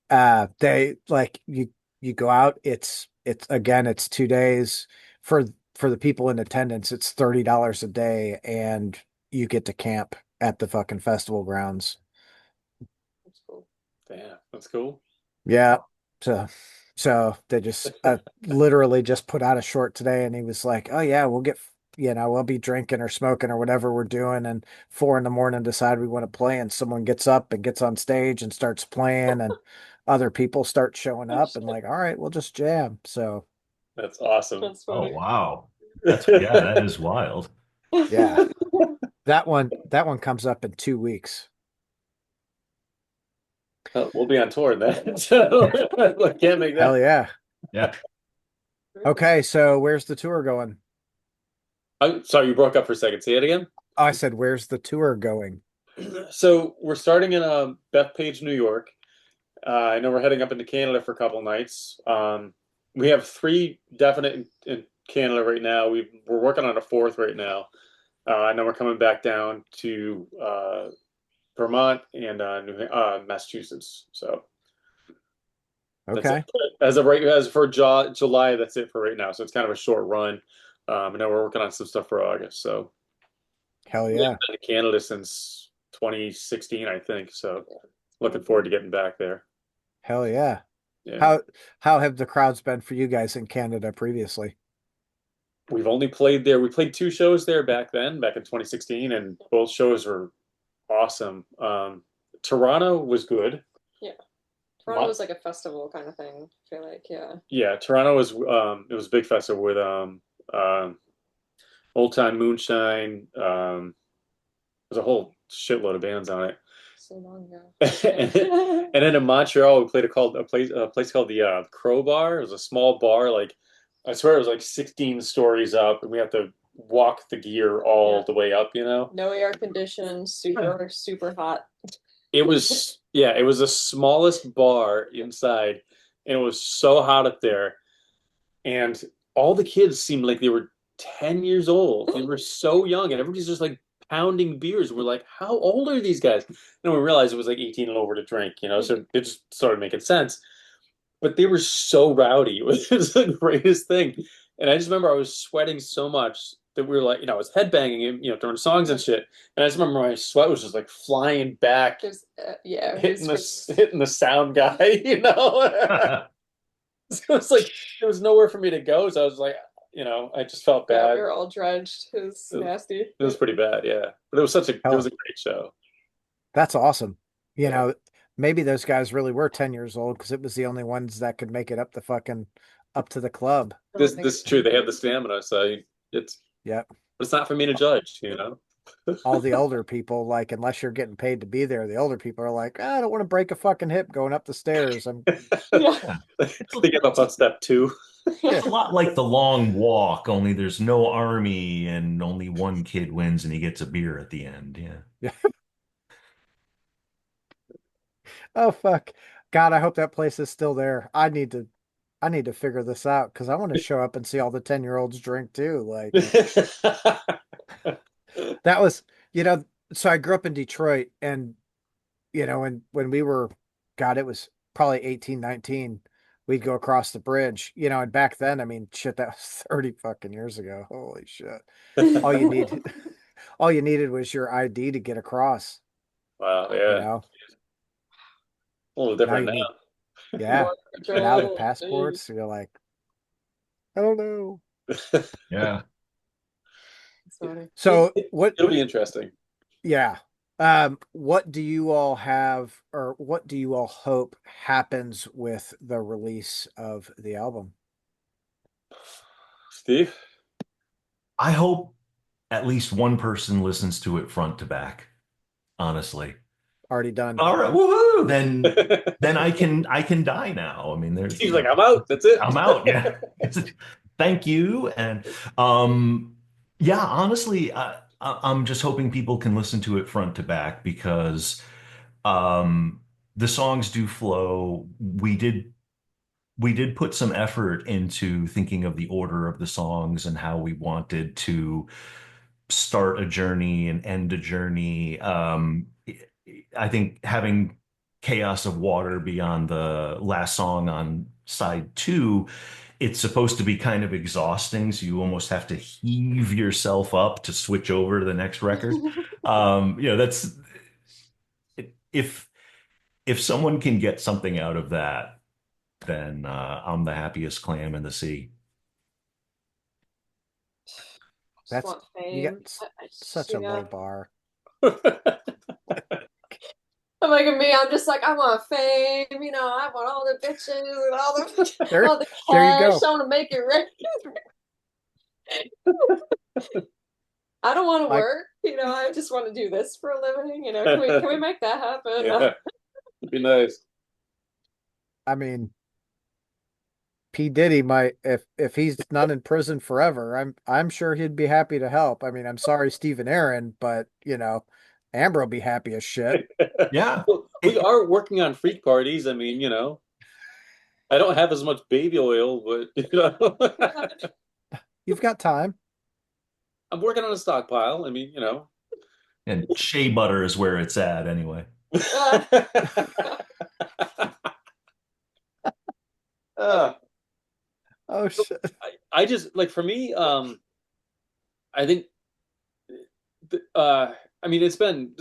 Yeah. They like you go out, it's again, it's 2 days for the people in attendance, it's $30 a day, and you get to camp at the fucking festival grounds. That's cool. Damn, that's cool. Yeah. So they just literally just put out a short today, and he was like, "Oh yeah, we'll be drinking or smoking or whatever we're doing, and 4 in the morning decide we want to play, and someone gets up and gets on stage and starts playing, and other people start showing Oh up, and shit. like, all right, we'll just jam." So That's awesome. That's Oh, funny. wow. Yeah, that is wild. yeah, that one comes up in 2 weeks. Oh, we'll be on tour then. So I can't make Hell that. yeah. Yeah. Very cool. Okay, so where's the tour going? Sorry, you broke up for a second. Say it again. Oh, I said, where's the tour going? So we're starting in Bethpage, New York. I know we're heading up into Canada for a couple nights. We have three definite in Canada right now. We're working on a fourth right now. I know we're coming back down to Vermont and Massachusetts. So that's it. Okay. As for July, that's it for right now. So it's kind of a short run. I know we're working on some stuff for August. So Hell we yeah. haven't been to Canada since 2016, I think. So looking forward to getting back there. Hell yeah. Yeah. How have the crowds been for you guys in Canada previously? We've only played there. We played two shows there back then, back in 2016, and both shows were awesome. Toronto was good. Yeah. Toronto was like a festival kind of thing, I feel like, yeah. Yeah, Toronto was it was a big festival with Old Time Moonshine. There's a whole shitload of bands on it. So long ago. and, Yeah. and then in Montreal, we played a place called the Crowbar. It was a small bar, like I swear it was like 16 stories up, and we have to walk the gear all Yeah. the way up. No air conditioned, super, super hot. It was it was the smallest bar inside, and it was so hot up there, and all the kids seemed like they were 10 years old. They were so young, and everybody's just like pounding beers. We're like, how old are these guys? And we realized it was like 18 and over to drink, so it just started making sense. But they were so rowdy. It was the greatest thing. And I just remember I was sweating so much that we were like, I was headbanging and during songs and shit. And I just remember my sweat was just like flying back, Yeah, hitting the sound guy. It was like there was nowhere for me to go, so I was like, I just felt yeah, bad. we were all drenched. It was nasty. It was pretty bad, yeah. But it was Hell, a great show. that's awesome. You Yeah. know, maybe those guys really were 10 years old because it was the only ones that could make it up to the club. This is true. They have the stamina, so it's Yep. but it's not for me to judge. All the older people, like, unless you're getting paid to be there, the older people are like, I don't want to break a fucking hip going up the stairs. Yeah. They give up on step two. Yeah. It's a lot like the long walk, only there's no army and only one kid wins and he gets a beer at the end. Yeah. Yeah. Oh fuck. God, I hope that place is still there. I need to figure this out because I want to show up and see all the 10-year-olds drink too. Like that was, so I grew up in Detroit and when we were, God, it was probably 18, 19, we'd go across the bridge, and back then, I mean, shit, that was 30 fucking years ago. Holy shit. All you need, all you needed was your ID to get across, Wow, you yeah. know? A little Now different you need, now. yeah. Border Now the Patrol, passports, you're like, I don't know. Yeah. sorry. So what, It'll be interesting. yeah. What do you all have, or what do you all hope happens with the release of the album? Steve? I hope at least one person listens to it front to back, honestly. Already done. All right, woohoo! Then I can die now. I mean, there's Steve's like, I'm out. That's it. I'm out. Yeah. Thank you. And yeah, honestly, I'm just hoping people can listen to it front to back because um, the songs do flow. We did put some effort into thinking of the order of the songs and how we wanted to start a journey and end a journey. I think having Chaos of Water be on the last song on side two, it's supposed to be kind of exhausting. So you almost have to heave yourself up to switch over to the next record. That's if someone can get something out of that, then I'm the happiest clam in the sea. Just That's want you fame. got such a low bar. I'm like me. I'm just like I want fame. I want all the bitches and all the There, all the there you cash. go. I want to make it rich. I don't want to Like, work. I just want to do this for a living. Can we make that happen? Yeah, it'd be nice. I mean, P. Diddy might, if he's not in prison forever, I'm sure he'd be happy to help. I mean, I'm sorry, Steve and Aaron, but Amber will be happy as shit. Yeah. Well, we are working on freak parties. I mean, I don't have as much baby oil, but You've got time. I'm working on a stockpile. I mean, And shea butter is where it's at anyway. uh, Oh shit. I just like for me, I think I mean it's been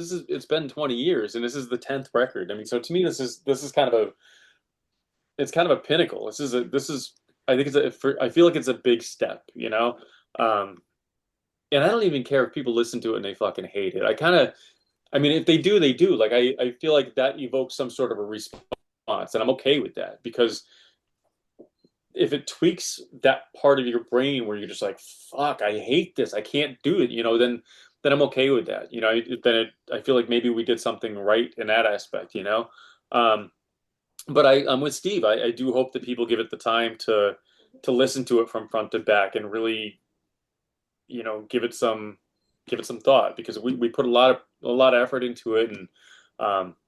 20 years and this is the 10th record. I mean, so to me this is kind of a pinnacle. This is I think I feel like it's a big step, and I don't even care if people listen to it and they fucking hate it. I mean, if they do, they do. Like I feel like that evokes some sort of a response, and I'm okay with that because if it tweaks that part of your brain where you're just like, fuck, I hate this, I can't do it, then I'm okay with that. I feel like maybe we did something right in that aspect, Um, but I'm with Steve. I do hope that people give it the time to listen to it from front to back and really, give it some thought because we put a lot of effort into it and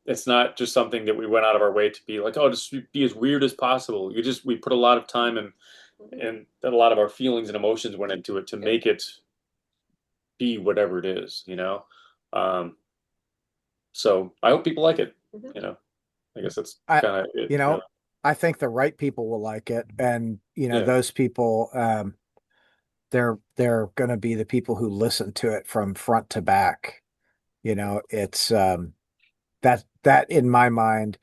it's not just something that we went out of our way to be like, oh, just be as weird as possible. We put a lot of time and a lot of our feelings and emotions went into it to make it be whatever it is. So I hope people like it, I guess that's I kind of it. you know, I think the right people will like it, and Yeah. those people they're going to be the people who listen to it from front to back. It's that in my mind,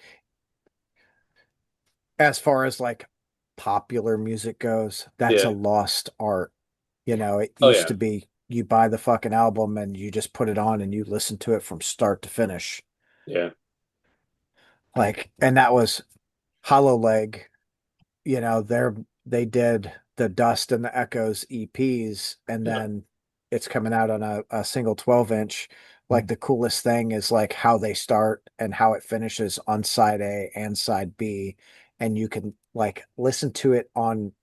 as far as like popular music goes, that's a Yeah. lost art. It Oh used yeah. to be you buy the fucking album and you just put it on and you listen to it from start to finish. Yeah. Like, and that was Hollow Leg. They did the Dust and the Echoes EPs, and Yeah. then it's coming out on a single 12-inch. Like the coolest thing is like how they start and how it finishes on side A and side B. And you can like listen to it on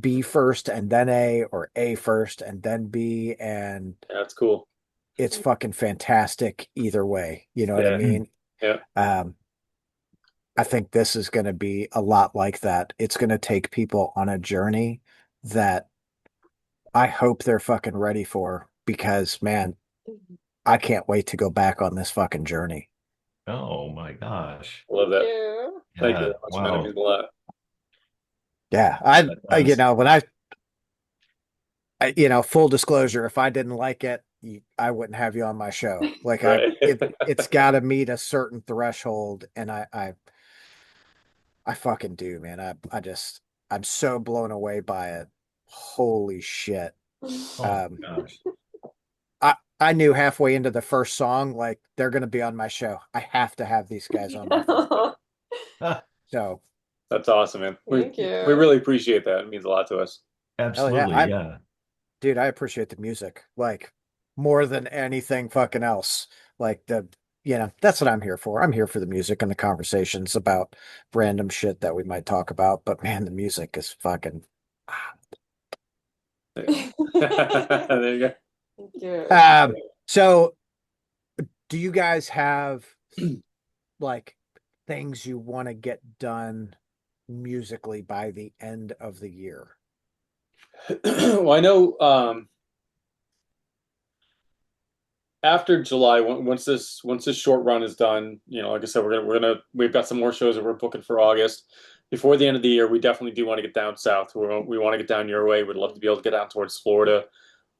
B first and then A, or A first and then B. And Yeah, that's cool. it's fucking fantastic either way. You know what I Yeah. mean? Yeah. Um, I think this is going to be a lot like that. It's going to take people on a journey that I hope they're fucking ready for, because, man, I can't wait to go back on this fucking journey. Oh my gosh. Love Thank that. you. Thank you Yeah. very much, man. It Wow. means a lot. Yeah, That does. when full disclosure, if I didn't like it, I wouldn't have you on my show. Like Right. it's got to meet a certain threshold, and I fucking do, man. I'm so blown away by it. Holy shit. Oh Um, my gosh. I knew halfway into the first song, like they're going to be on my show. I have to have these guys on my fucking. Ah, So, That's awesome, man. Thank We you. really appreciate that. It means a lot to us. hell yeah, absolutely. Yeah. dude, I appreciate the music like more than anything fucking else. Like that's what I'm here for. I'm here for the music and the conversations about random shit that we might talk about. But man, the music is fucking. There you go. Thank you. So do you guys have like things you want to get done musically by the end of the year? Well, I know after July, once this short run is done, like I said, we've got some more shows that we're booking for August. Before the end of the year, we definitely do want to get down south. We want to get down your way. We'd love to be able to get down towards Florida.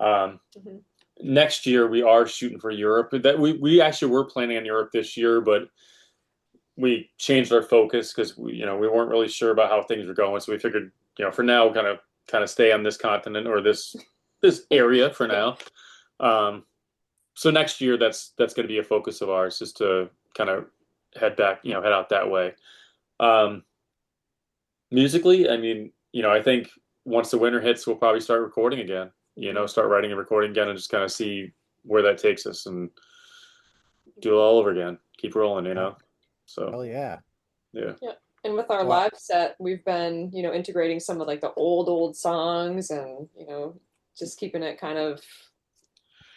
Um, Mhm. Next year, we are shooting for Europe. That we actually were planning on Europe this year, but we changed our focus because we weren't really sure about how things were going. So we figured, for now, kind of stay on this continent or this area for now. Um, so next year, that's going to be a focus of ours, is to kind of head back, head out that way. Um, Musically, I mean, I think once the winter hits, we'll probably start recording again. Start writing and recording again, and just kind of see where that takes us, and do it all over again. Keep rolling, Oh, So hell yeah. yeah, Yeah. And with our Well, live set, we've been, integrating some of like the old songs and, just keeping it kind of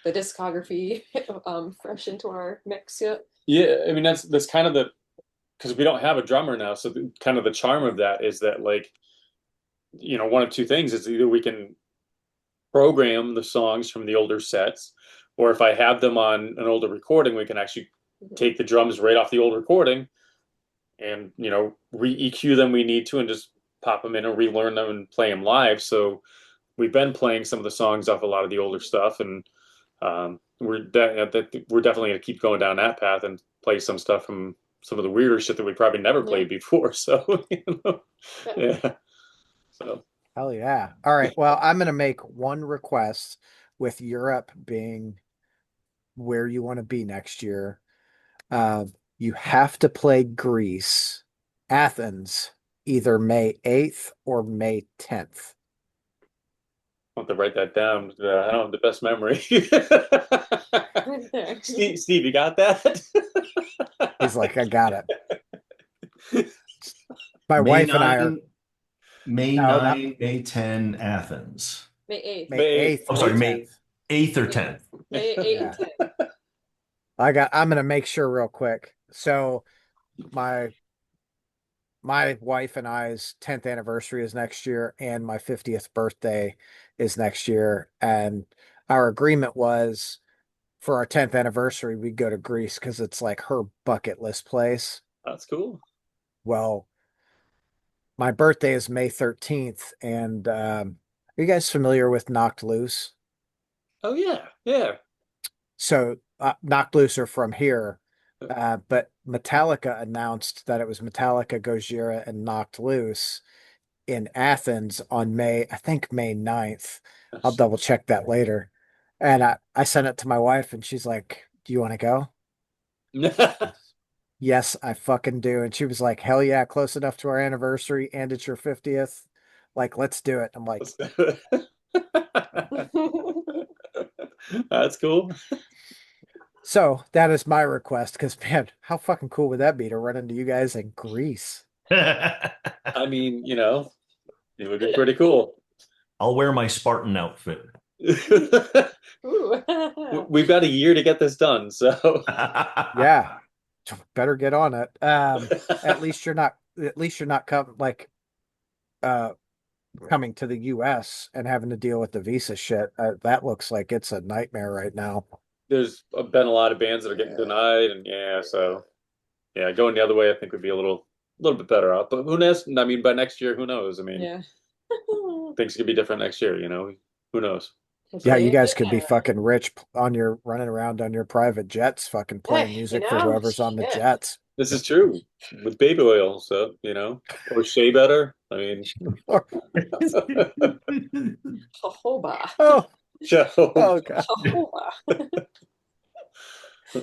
the discography fresh into our mix. Yeah. yeah. I mean, that's kind of because we don't have a drummer now, so kind of the charm of that is that, like, one of two things is either we can program the songs from the older sets, or if I have them on an older recording, we can actually take the drums right off the old recording and re EQ them we need to, and just pop them in and relearn them and play them live. So we've been playing some of the songs off a lot of the older stuff, and we're definitely going to keep going down that path and play some stuff from some of the weirder shit that we probably never Yeah. played before. So Yeah. yeah. So hell yeah. All right. Well, I'm going to make one request, with Europe being where you want to be next year. Uh, you have to play Greece, Athens, either May 8th or May 10th. I'll have to write that down. I don't have the best memory. Right there. Steve, you got that? He's like, I got it. My May wife and I are 9, May no, not 9, May 10, Athens. May 8th. May May 8th Oh, or sorry, May 10th. 8th or Yeah. 10th. May 8 and Yeah. 10. I'm gonna make sure real quick. So my my wife and I's 10th anniversary is next year, and my 50th birthday is next year. And our agreement was for our 10th anniversary, we'd go to Greece because it's like her bucket list place. That's cool. Well, my birthday is May 13th, and Are you guys familiar with Knocked Loose? Oh yeah, yeah. So Knocked Loose are from here, but Metallica announced that it was Metallica, Gojira, and Knocked Loose in Athens on I think May 9th. I'll double check that later. And I sent it to my wife and she's like, "Do you want to go?" Yes, I fucking do. And she was like, "Hell yeah, close enough to our anniversary and it's your 50th. Like, let's do it." I'm like, That's cool. so that is my request because man, how fucking cool would that be to run into you guys in Greece? I mean, it would be pretty cool. I'll wear my Spartan outfit. Ooh. We've got a year to get this done, so Yeah, better get on it. At least you're not uh coming to the US and having to deal with the visa shit. That looks like it's a nightmare right now. there's been a lot of bands that are getting denied, and yeah, so yeah, going the other way, I think would be a little bit better off. But who knows? I mean, by next year, who knows? I mean, Yeah. things could be different next year, Who knows? Yeah, you guys could be Yeah. fucking rich on your running around on your private jets, fucking playing Hey, music for whoever's on the shit. jets. This is true with baby oil, so or shea butter. I mean, Jojoba. Oh, so oh God. Jojoba.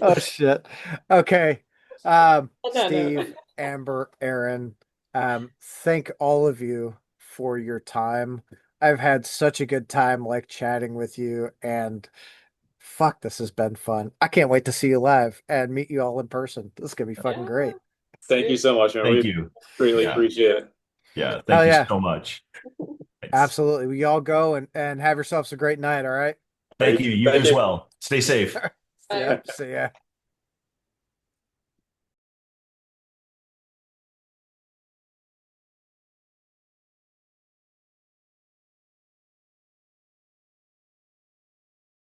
Oh shit. Okay. No, no. Steve, Amber, Aaron, thank all of you for your time. I've had such a good time like chatting with you and fuck, this has been fun. I can't wait to see you live and meet you all in person. This is gonna be fucking Yeah. great. thank you so much, man. Thank We you. greatly Yeah. appreciate it. Yeah. Hell Thank you yeah. so much. Thanks. Absolutely. We all go and have yourselves a great night, all right? Thank you. You Thank as you. well. Stay safe. Yep. See ya.